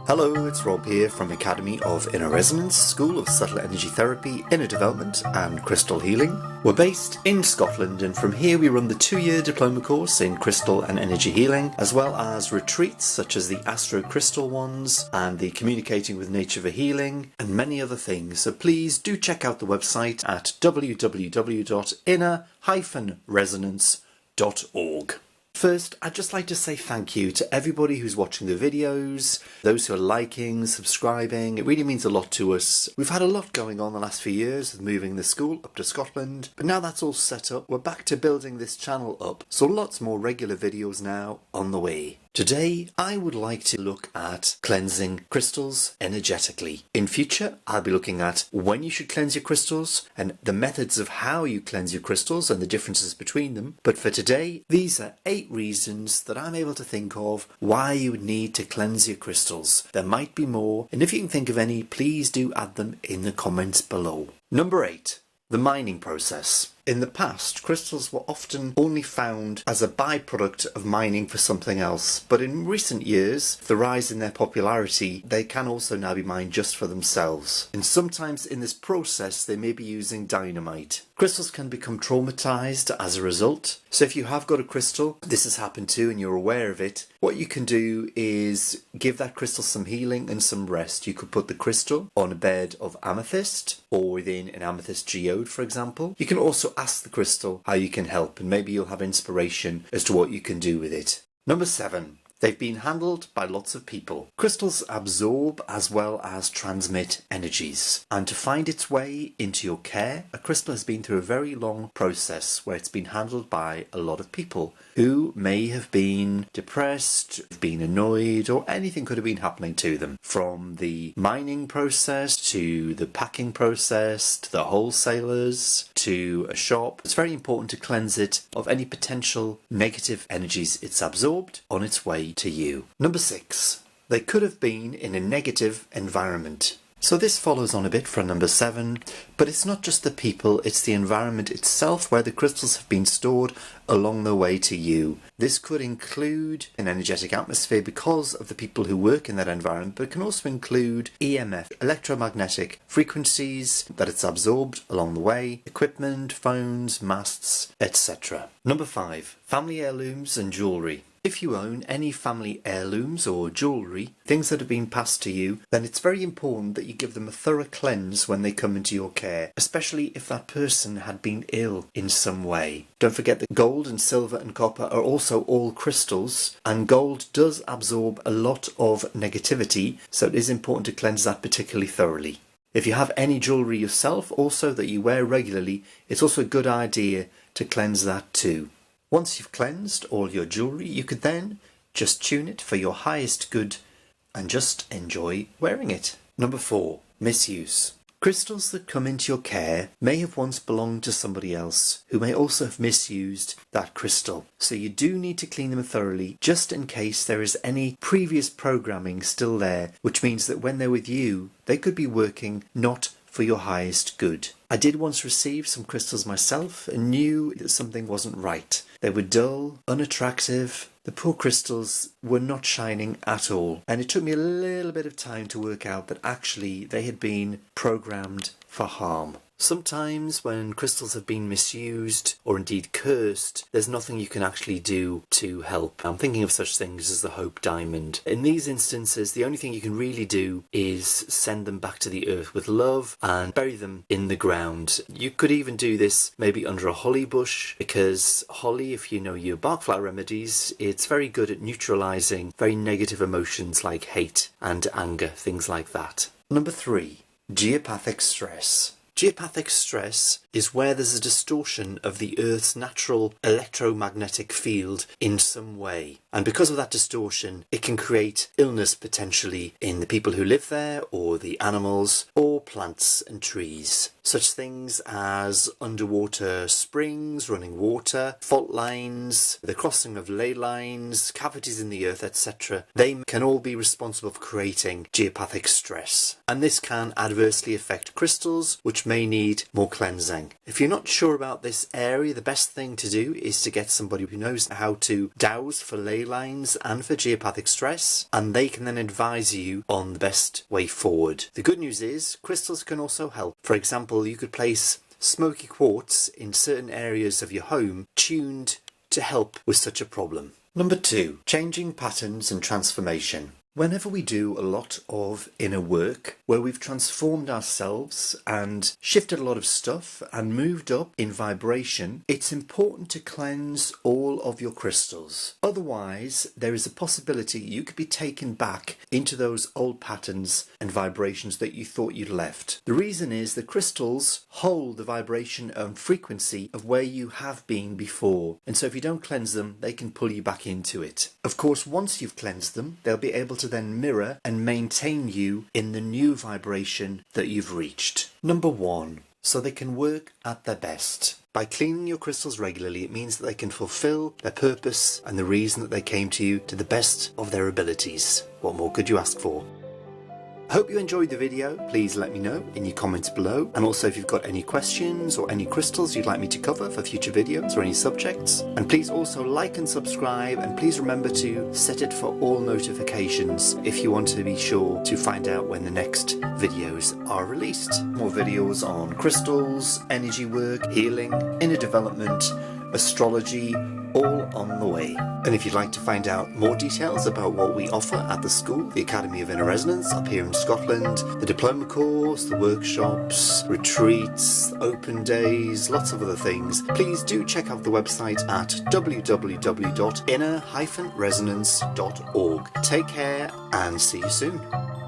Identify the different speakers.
Speaker 1: Hello, it's Rob here from Academy of Inner Resonance, School of Subtle Energy Therapy, Inner Development and Crystal Healing. We're based in Scotland, and from here we run the 2-year diploma course in Crystal and Energy Healing, as well as retreats such as the Astro Crystal ones and the Communicating with Nature for Healing and many other things. So please do check out the website at www.inner-resonance.org. First, I'd just like to say thank you to everybody who's watching the videos, those who are liking, subscribing. It really means a lot to us. We've had a lot going on the last few years with moving the school up to Scotland, but now that's all set up, we're back to building this channel up, so lots more regular videos now on the way. Today, I would like to look at cleansing crystals energetically. In future, I'll be looking at when you should cleanse your crystals and the methods of how you cleanse your crystals and the differences between them. But for today, these are 8 reasons that I'm able to think of why you would need to cleanse your crystals. There might be more, and if you can think of any, please do add them in the comments below. Number 8. The mining process. In the past, crystals were often only found as a byproduct of mining for something else, but in recent years, the rise in their popularity, they can also now be mined just for themselves. And sometimes in this process, they may be using dynamite. Crystals can become traumatized as a result, so if you have got a crystal, this has happened to and you're aware of it, what you can do is give that crystal some healing and some rest. You could put the crystal on a bed of amethyst or within an amethyst geode, for example. You can also ask the crystal how you can help, and maybe you'll have inspiration as to what you can do with it. Number 7. They've been handled by lots of people. Crystals absorb as well as transmit energies, and to find its way into your care, a crystal has been through a very long process where it's been handled by a lot of people who may have been depressed, been annoyed, or anything could have been happening to them. From the mining process to the packing process to the wholesalers to a shop. It's very important to cleanse it of any potential negative energies it's absorbed on its way to you. Number 6. They could have been in a negative environment. So this follows on a bit from number 7, but it's not just the people, it's the environment itself where the crystals have been stored along the way to you. This could include an energetic atmosphere because of the people who work in that environment, but it can also include EMF, electromagnetic frequencies that it's absorbed along the way, equipment, phones, masts, etc. Number 5. Family heirlooms and jewellery. If you own any family heirlooms or jewellery, things that have been passed to you, then it's very important that you give them a thorough cleanse when they come into your care, especially if that person had been ill in some way. Don't forget that gold and silver and copper are also all crystals, and gold does absorb a lot of negativity, so it is important to cleanse that particularly thoroughly. If you have any jewellery yourself also that you wear regularly, it's also a good idea to cleanse that too. Once you've cleansed all your jewellery, you could then just tune it for your highest good and just enjoy wearing it. Number 4. Misuse. Crystals that come into your care may have once belonged to somebody else who may also have misused that crystal. So you do need to clean them thoroughly just in case there is any previous programming still there, which means that when they're with you, they could be working not for your highest good. I did once receive some crystals myself and knew that something wasn't right. They were dull, unattractive. The poor crystals were not shining at all. And it took me a little bit of time to work out that actually they had been programmed for harm. Sometimes when crystals have been misused or indeed cursed, there's nothing you can actually do to help. I'm thinking of such things as the Hope Diamond. In these instances, the only thing you can really do is send them back to the earth with love and bury them in the ground. You could even do this maybe under a holly bush, because holly, if you know your bark flower remedies, it's very good at neutralising very negative emotions like hate and anger, things like that. Number 3. Geopathic Sress. Geopathic stress is where there's a distortion of the Earth's natural electromagnetic field in some way. And because of that distortion, it can create illness potentially in the people who live there, or the animals, or plants and trees. Such things as underwater springs, running water, fault lines, the crossing of ley lines, cavities in the earth, etc. They can all be responsible for creating geopathic stress. And this can adversely affect crystals, which which may need more cleansing. If you're not sure about this area, the best thing to do is to get somebody who knows how to dowse for ley lines and for geopathic stress, and they can then advise you on the best way forward. The good news is crystals can also help. For example, you could place smoky quartz in certain areas of your home tuned to help with such a problem. Number 2, changing patterns and transformation. Whenever we do a lot of inner work where we've transformed ourselves and shifted a lot of stuff and moved up in vibration, it's important to cleanse all of your crystals. Otherwise, there is a possibility you could be taken back into those old patterns and vibrations that you thought you'd left. The reason is the crystals hold the vibration and frequency of where you have been before, and so if you don't cleanse them, they can pull you back into it. Of course, once you've cleansed them, they'll be able to then mirror and maintain you in the new vibration that you've reached. Number 1, so they can work at their best. By cleaning your crystals regularly, it means that they can fulfill their purpose and the reason that they came to you to the best of their abilities. What more could you ask for? I hope you enjoyed the video. Please let me know in your comments below, and also if you've got any questions or any crystals you'd like me to cover for future videos or any subjects. And please also like and subscribe, and please remember to set it for all notifications if you want to be sure to find out when the next videos are released. More videos on crystals, energy work, healing, inner development, astrology, all on the way. And if you'd like to find out more details about what we offer at the school, the Academy of Inner Resonance up here in Scotland, the diploma course, the workshops, retreats, open days, lots of other things, please do check out the website at www.inner-resonance.org. Take care and see you soon.